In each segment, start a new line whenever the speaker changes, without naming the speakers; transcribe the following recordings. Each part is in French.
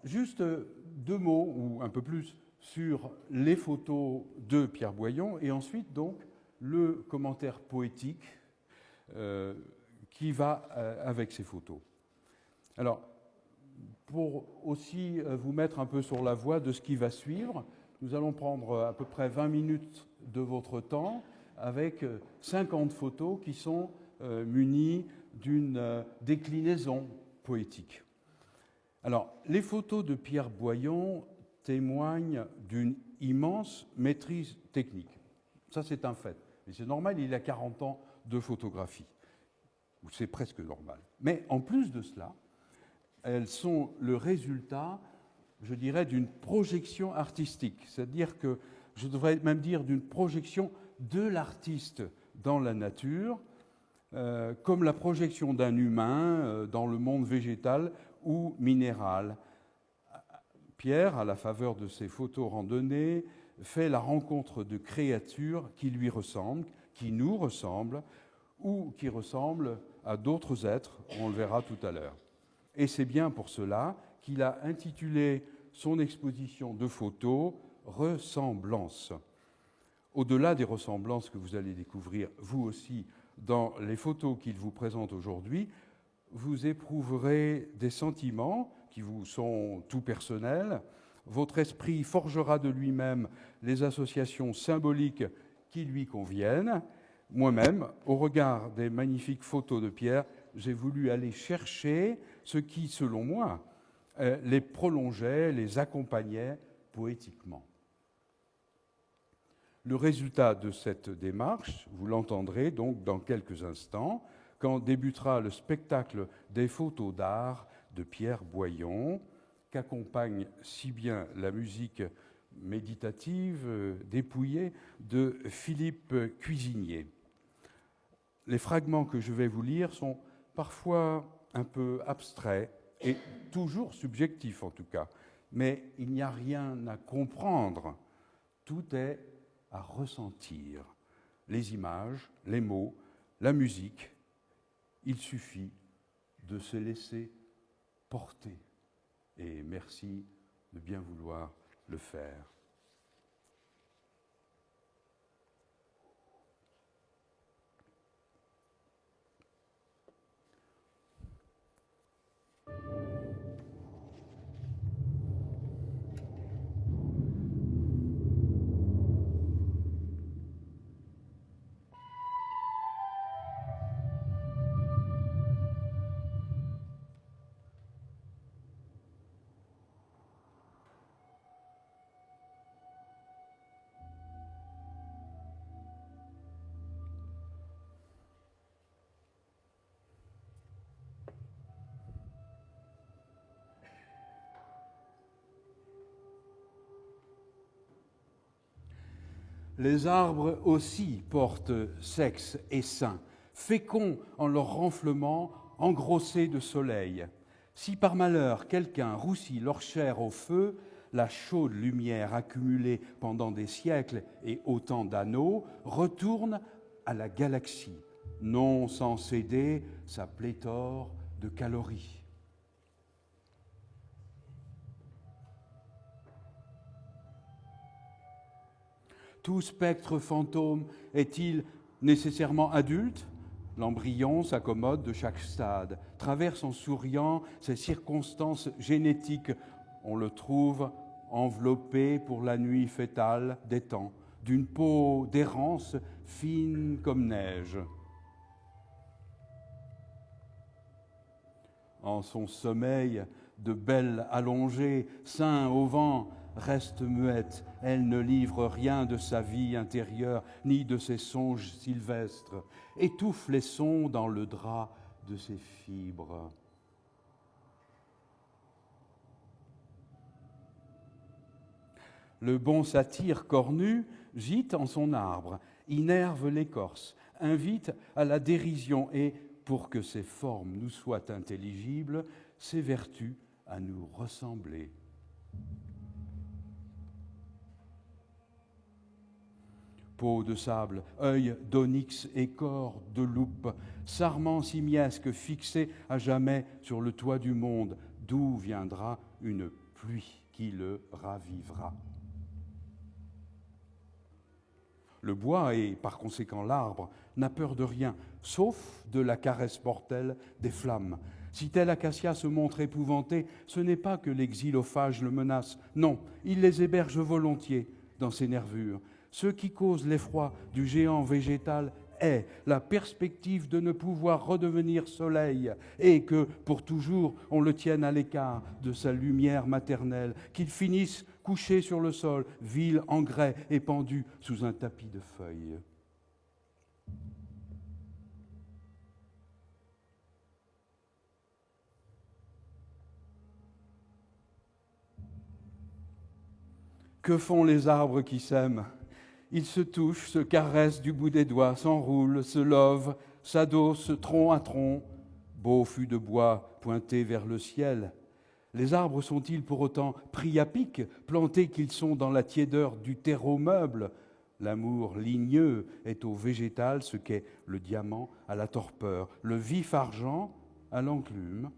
juste deux mots, ou un peu plus, sur les photos de Pierre Boyon, et ensuite, donc, le commentaire poétique qui va avec ces photos. Alors, pour aussi vous mettre un peu sur la voie de ce qui va suivre, nous allons prendre à peu près 20 minutes de votre temps avec 50 photos qui sont munies d'une déclinaison poétique. Alors, les photos de Pierre Boyon témoignent d'une immense maîtrise technique. Ça, c'est un fait. Et c'est normal, il a 40 ans de photographie. Ou c'est presque normal. Mais en plus de cela, elles sont le résultat, je dirais, d'une projection artistique. C'est-à-dire que, je devrais même dire, d'une projection de l'artiste dans la nature, comme la projection d'un humain dans le monde végétal ou minéral. Pierre, à la faveur de ses photos randonnées, fait la rencontre de créatures qui lui ressemblent, qui nous ressemblent, ou qui ressemblent à d'autres êtres, on le verra tout à l'heure. Et c'est bien pour cela qu'il a intitulé son exposition de photos « Ressemblances ». Au-delà des ressemblances que vous allez découvrir, vous aussi, dans les photos qu'il vous présente aujourd'hui, vous éprouverez des sentiments qui vous sont tout personnels. Votre esprit forgera de lui-même les associations symboliques qui lui conviennent. Moi-même, au regard des magnifiques photos de Pierre, j'ai voulu aller chercher ce qui, selon moi, les prolongeait, les accompagnait poétiquement. Le résultat de cette démarche, vous l'entendrez donc dans quelques instants, quand débutera le spectacle des photos d'art de Pierre Boyon, qu'accompagne si bien la musique méditative, dépouillée, de Philippe Cuisinier. Les fragments que je vais vous lire sont parfois un peu abstraits et toujours subjectifs en tout cas, mais il n'y a rien à comprendre, tout est à ressentir. Les images, les mots, la musique, il suffit de se laisser porter. Et merci de bien vouloir le faire. Les arbres aussi portent sexe et sein, féconds en leur renflement, engrossés de soleil. Si par malheur quelqu'un roussit leur chair au feu, la chaude lumière accumulée pendant des siècles et autant d'anneaux retourne à la galaxie, non sans céder sa pléthore de calories. Tout spectre fantôme est-il nécessairement adulte ? L'embryon s'accommode de chaque stade, traverse en souriant ces circonstances génétiques. On le trouve enveloppé pour la nuit fétale des temps, d'une peau d'errance fine comme neige. En son sommeil de belle allongée, sein au vent, reste muette, elle ne livre rien de sa vie intérieure, ni de ses songes sylvestres, étouffe les sons dans le drap de ses fibres. Le bon satyre cornu gîte en son arbre, innerve l'écorce, invite à la dérision et, pour que ses formes nous soient intelligibles, s'évertue à nous ressembler. Peau de sable, œil d'onyx et corps de loupe, sarment simiesque fixé à jamais sur le toit du monde, d'où viendra une pluie qui le ravivera. Le bois et par conséquent l'arbre n'a peur de rien, sauf de la caresse mortelle des flammes. Si tel acacia se montre épouvanté, ce n'est pas que les xylophages le menacent, non, il les héberge volontiers dans ses nervures. Ce qui cause l'effroi du géant végétal est la perspective de ne pouvoir redevenir soleil et que, pour toujours, on le tienne à l'écart de sa lumière maternelle, qu'il finisse couché sur le sol, vil, en grès et pendu sous un tapis de feuilles. Que font les arbres qui s'aiment ? Ils se touchent, se caressent du bout des doigts, s'enroulent, se lovent, s'adossent tronc à tronc, beau fût de bois pointé vers le ciel. Les arbres sont-ils pour autant pris à pic, plantés qu'ils sont dans la tiédeur du terreau meuble ? L'amour ligneux est au végétal ce qu'est le diamant à la torpeur, le vif argent à l'enclume.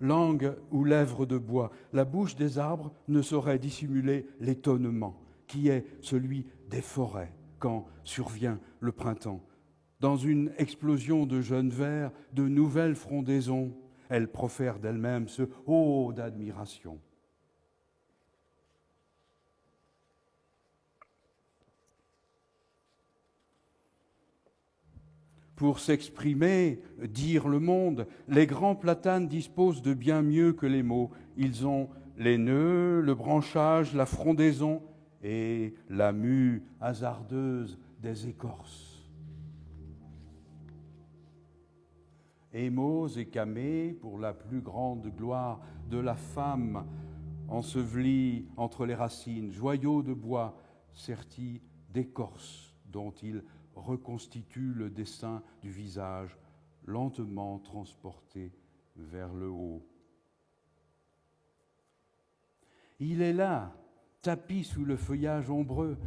Langue ou lèvres de bois, la bouche des arbres ne saurait dissimuler l'étonnement qui est celui des forêts quand survient le printemps. Dans une explosion de jeunes vers, de nouvelles frondaisons, elles profèrent d'elles-mêmes ce « oh » d'admiration. Pour s'exprimer, dire le monde, les grands platanes disposent de bien mieux que les mots. Ils ont les nœuds, le branchage, la frondaison et la mue hasardeuse des écorces. Émaux et camées, pour la plus grande gloire de la femme, ensevelie entre les racines, joyaux de bois sertis d'écorce dont ils reconstitue le dessin du visage, lentement transporté vers le haut. Il est là, tapis sous le feuillage ombreux,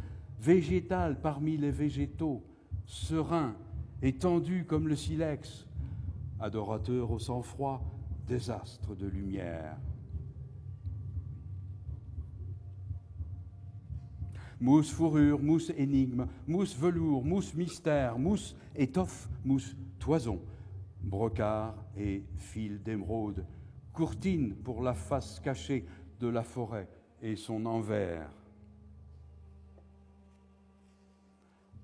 végétal parmi les végétaux, serein, étendu comme le silex, adorateur au sang-froid, désastre de lumière. Mousse fourrure, mousse énigme, mousse velours, mousse mystère, mousse étoffe, mousse toison, brocart et fil d'émeraude, courtine pour la face cachée de la forêt et son envers.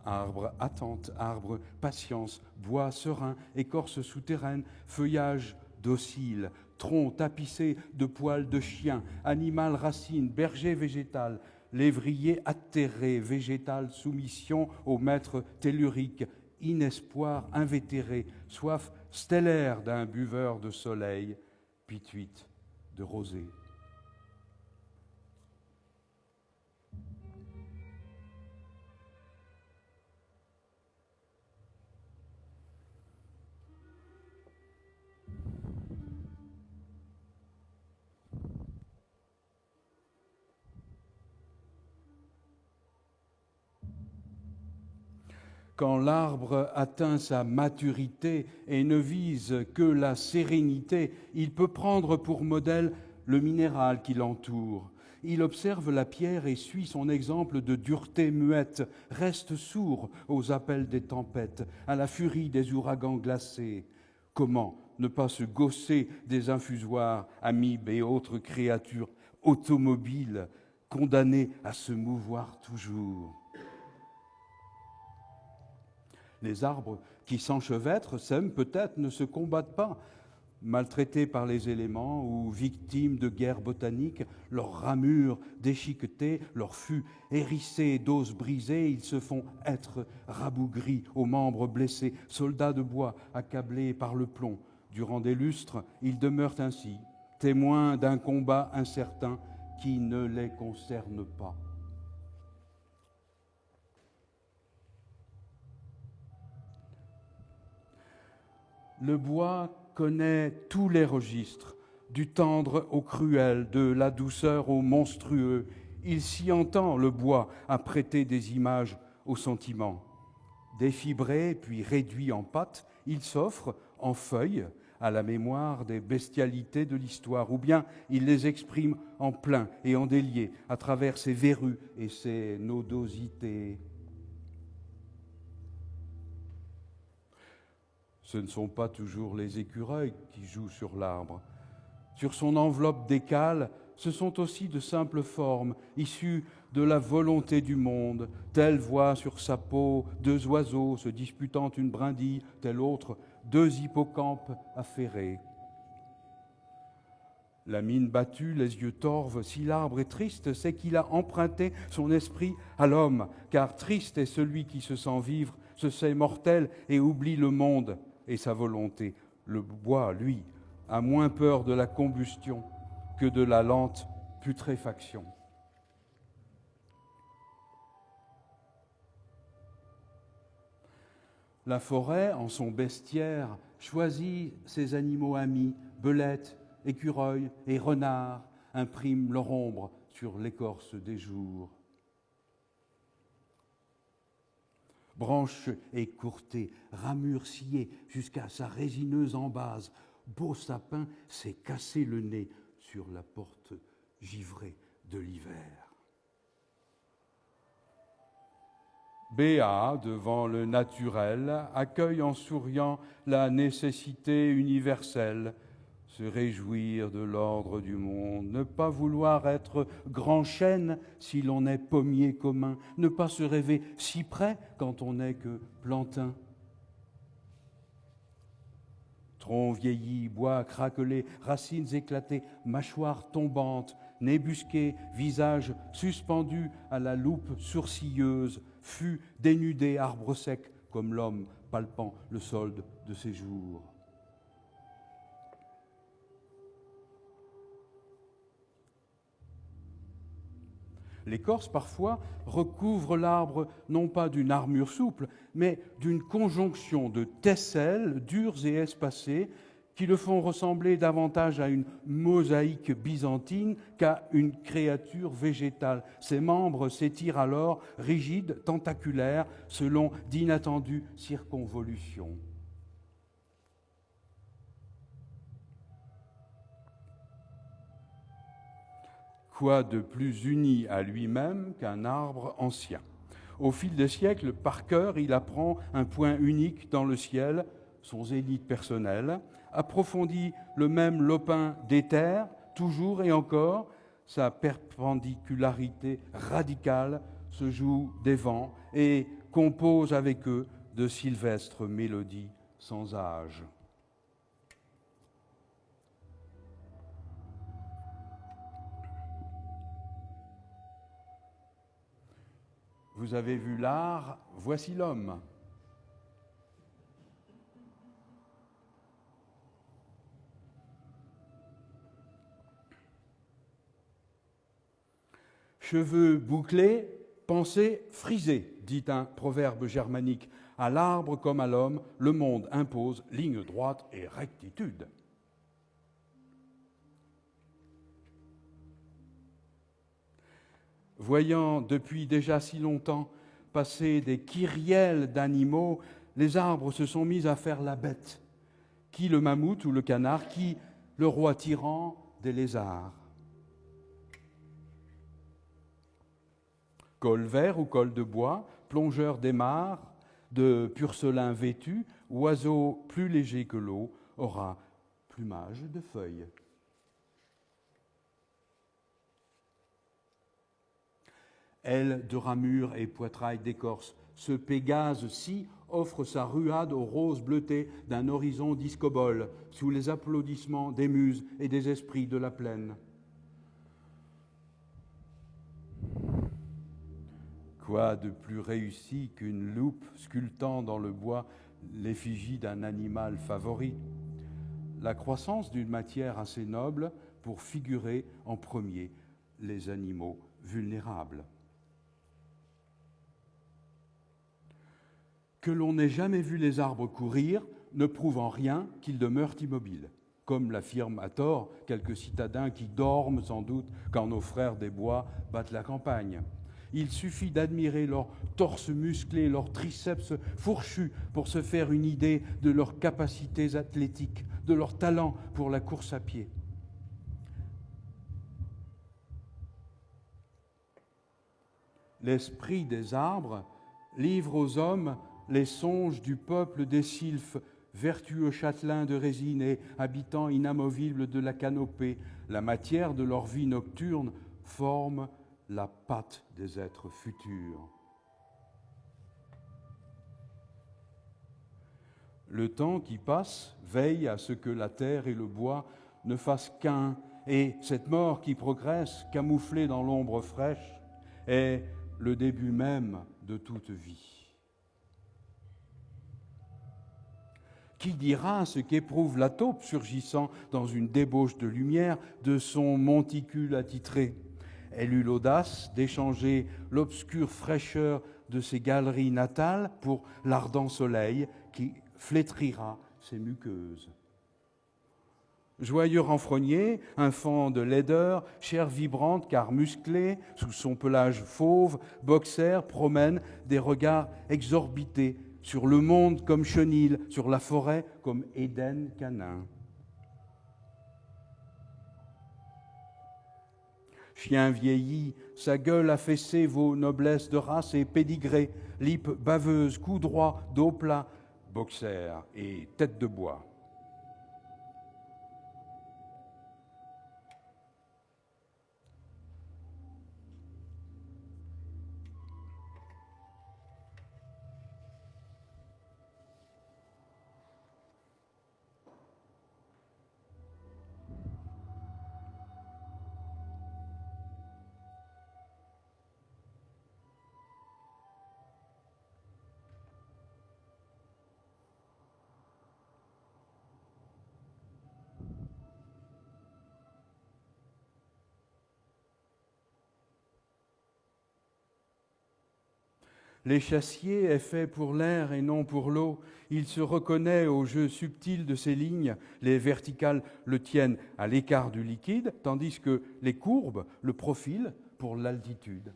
Arbre attente, arbre patience, bois serein, écorce souterraine, feuillage docile, tronc tapissé de poils de chien, animal racine, berger végétal, lévrier atterré, végétal soumission au maître tellurique, inespoir invétéré, soif stellaire d'un buveur de soleil, pituite de rosée. Quand l'arbre atteint sa maturité et ne vise que la sérénité, il peut prendre pour modèle le minéral qui l'entoure. Il observe la pierre et suit son exemple de dureté muette, reste sourd aux appels des tempêtes, à la furie des ouragans glacés. Comment ne pas se gausser des infusoires, amibes et autres créatures automobiles, condamnées à se mouvoir toujours ? Les arbres qui s'enchevêtrent, s'aiment peut-être, ne se combattent pas. Maltraités par les éléments ou victimes de guerres botaniques, leurs ramures déchiquetées, leurs fûts hérissés d'os brisés, ils se font être rabougris aux membres blessés, soldats de bois accablés par le plomb. Durant des lustres, ils demeurent ainsi, témoins d'un combat incertain qui ne les concerne pas. Le bois connaît tous les registres, du tendre au cruel, de la douceur au monstrueux. Il s'y entend, le bois, à prêter des images aux sentiments. Défibrés puis réduits en pâte, il s'offre en feuilles à la mémoire des bestialités de l'histoire, ou bien il les exprime en plein et en délié à travers ses verrues et ses nodosités. Ce ne sont pas toujours les écureuils qui jouent sur l'arbre. Sur son enveloppe d'écale, ce sont aussi de simples formes issues de la volonté du monde. Tel voit sur sa peau 2 oiseaux se disputant une brindille, tel autre 2 hippocampes affairés. La mine battue, les yeux torves, si l'arbre est triste, c'est qu'il a emprunté son esprit à l'homme, car triste est celui qui se sent vivre, se sait mortel et oublie le monde et sa volonté. Le bois, lui, a moins peur de la combustion que de la lente putréfaction. La forêt, en son bestiaire, choisit ses animaux amis, belettes, écureuils et renards, imprime leur ombre sur l'écorce des jours. Branches écourtées, ramures sciées jusqu'à sa résineuse embase, beau sapin s'est cassé le nez sur la porte givrée de l'hiver. Béat, devant le naturel, accueille en souriant la nécessité universelle, se réjouir de l'ordre du monde, ne pas vouloir être grand chêne si l'on est pommier commun, ne pas se rêver cyprès quand on n'est que plantain. Tronc vieilli, bois craquelé, racines éclatées, mâchoires tombantes, nez busqué, visage suspendu à la loupe sourcilleuse, fût dénudé, arbre sec, comme l'homme palpant le solde de ses jours. L'écorce, parfois, recouvre l'arbre non pas d'une armure souple, mais d'une conjonction de tesselles dures et espacées qui le font ressembler davantage à une mosaïque byzantine qu'à une créature végétale. Ses membres s'étirent alors, rigides, tentaculaires, selon d'inattendues circonvolutions. Quoi de plus uni à lui-même qu'un arbre ancien? Au fil des siècles, par cœur, il apprend un point unique dans le ciel, son zénith personnel, approfondit le même lopin d'éther, toujours et encore, sa perpendicularité radicale se joue des vents et compose avec eux de sylvestres mélodies sans âge. Vous avez vu l'art, voici l'homme. Cheveux bouclés, pensée frisée, dit un proverbe germanique. À l'arbre comme à l'homme, le monde impose ligne droite et rectitude. Voyant depuis déjà si longtemps passer des kyrielles d'animaux, les arbres se sont mis à faire la bête. Qui le mammouth ou le canard, qui le roi tyran des lézards. Col vert ou col de bois, plongeur d'aimard, de purcelin vêtu, oiseau plus léger que l'eau, aura plumage de feuilles. Ailes de ramure et poitrail d'écorce, ce Pégase-ci offre sa ruade aux roses bleutées d'un horizon discobole, sous les applaudissements des muses et des esprits de la plaine. Quoi de plus réussi qu'une loupe sculptant dans le bois l'effigie d'un animal favori? La croissance d'une matière assez noble pour figurer en premier les animaux vulnérables. Que l'on n'ait jamais vu les arbres courir ne prouve en rien qu'ils demeurent immobiles, comme l'affirment à tort quelques citadins qui dorment sans doute quand nos frères des bois battent la campagne. Il suffit d'admirer leurs torses musclés, leurs triceps fourchus pour se faire une idée de leurs capacités athlétiques, de leur talent pour la course à pied. L'esprit des arbres livre aux hommes les songes du peuple des sylphes, vertueux châtelains de résine et habitants inamovibles de la canopée. La matière de leur vie nocturne forme la pâte des êtres futurs. Le temps qui passe veille à ce que la terre et le bois ne fassent qu'un, et cette mort qui progresse, camouflée dans l'ombre fraîche, est le début même de toute vie. Qui dira ce qu'éprouve la taupe surgissant dans une débauche de lumière de son monticule attitré? Elle eut l'audace d'échanger l'obscure fraîcheur de ses galeries natales pour l'ardent soleil qui flétrira ses muqueuses. Joyeux renfrogné, infant de laideur, chair vibrante car musclée, sous son pelage fauve, Boxer promène des regards exorbités sur le monde comme chenil, sur la forêt comme Éden canin. Chien vieilli, sa gueule affaissée vaut noblesse de race et pédigré, lippe baveuse, cou droit, dos plat, Boxer et tête de bois. L'échassier est fait pour l'air et non pour l'eau. Il se reconnaît au jeu subtil de ses lignes. Les verticales le tiennent à l'écart du liquide, tandis que les courbes le profilent pour l'altitude.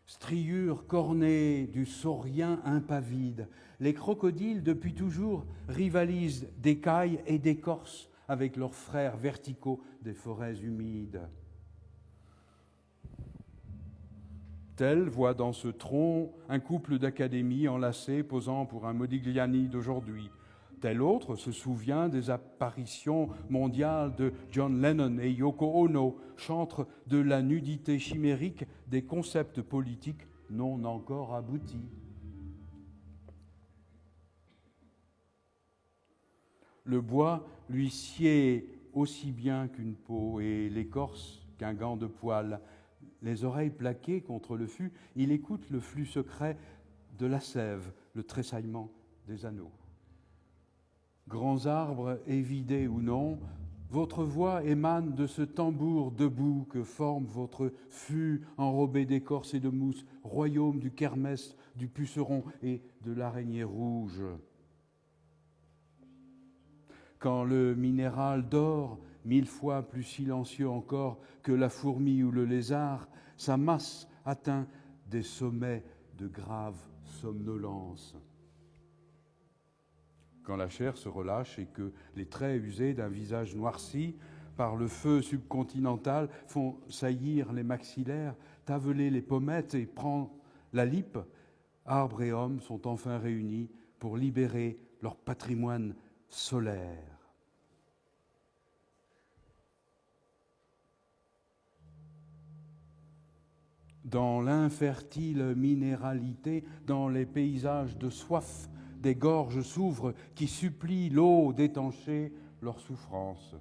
Striure cornée du saurien impavide, les crocodiles depuis toujours rivalisent d'écailles et d'écorce avec leurs frères verticaux des forêts humides. Tel voit dans ce tronc un couple d'académies enlacés posant pour un Modigliani d'aujourd'hui. Tel autre se souvient des apparitions mondiales de John Lennon et Yoko Ono, chantres de la nudité chimérique des concepts politiques non encore aboutis. Le bois lui sied aussi bien qu'une peau et l'écorce qu'un gant de poil. Les oreilles plaquées contre le fût, il écoute le flux secret de la sève, le tressaillement des anneaux. Grands arbres évidés ou non, votre voix émane de ce tambour debout que forme votre fût enrobé d'écorce et de mousse, royaume du kermès, du puceron et de l'araignée rouge. Quand le minéral dort, 1000 fois plus silencieux encore que la fourmi ou le lézard, sa masse atteint des sommets de grave somnolence. Quand la chair se relâche et que les traits usés d'un visage noirci par le feu subcontinental font saillir les maxillaires, taveler les pommettes et prendre la lippe, arbres et hommes sont enfin réunis pour libérer leur patrimoine solaire. Dans l'infertile minéralité, dans les paysages de soif, des gorges s'ouvrent qui supplient l'eau d'étancher leur souffrance.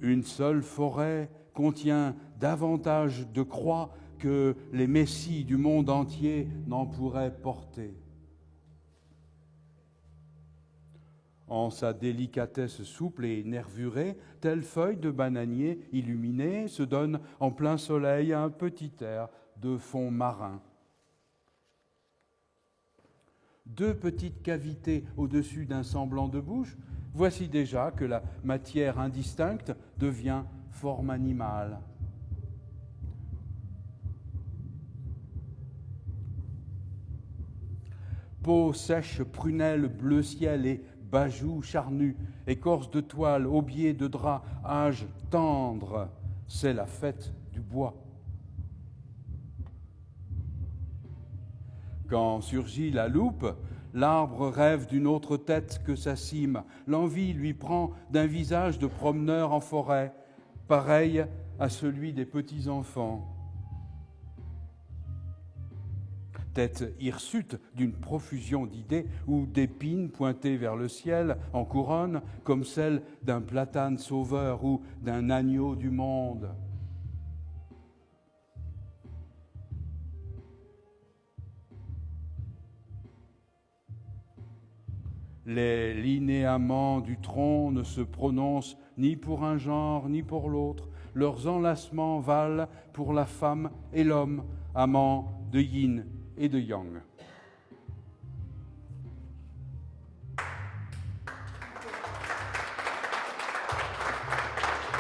Une seule forêt contient davantage de croix que les messies du monde entier n'en pourraient porter. En sa délicatesse souple et nervurée, telle feuille de bananier illuminée se donne en plein soleil un petit air de fond marin. Deux petites cavités au-dessus d'un semblant de bouche, voici déjà que la matière indistincte devient forme animale. Peau sèche, prunelle, bleu ciel et bajoux charnus, écorce de toile, aubier de drap, âge tendre, c'est la fête du bois. Quand surgit la loupe, l'arbre rêve d'une autre tête que sa cime. L'envie lui prend d'un visage de promeneur en forêt, pareil à celui des petits-enfants. Tête hirsute d'une profusion d'idées ou d'épines pointées vers le ciel en couronne, comme celle d'un platane sauveur ou d'un agneau du monde. Les linéaments du tronc ne se prononcent ni pour un genre ni pour l'autre. Leurs enlacements valent pour la femme et l'homme, amants de yin et de yang.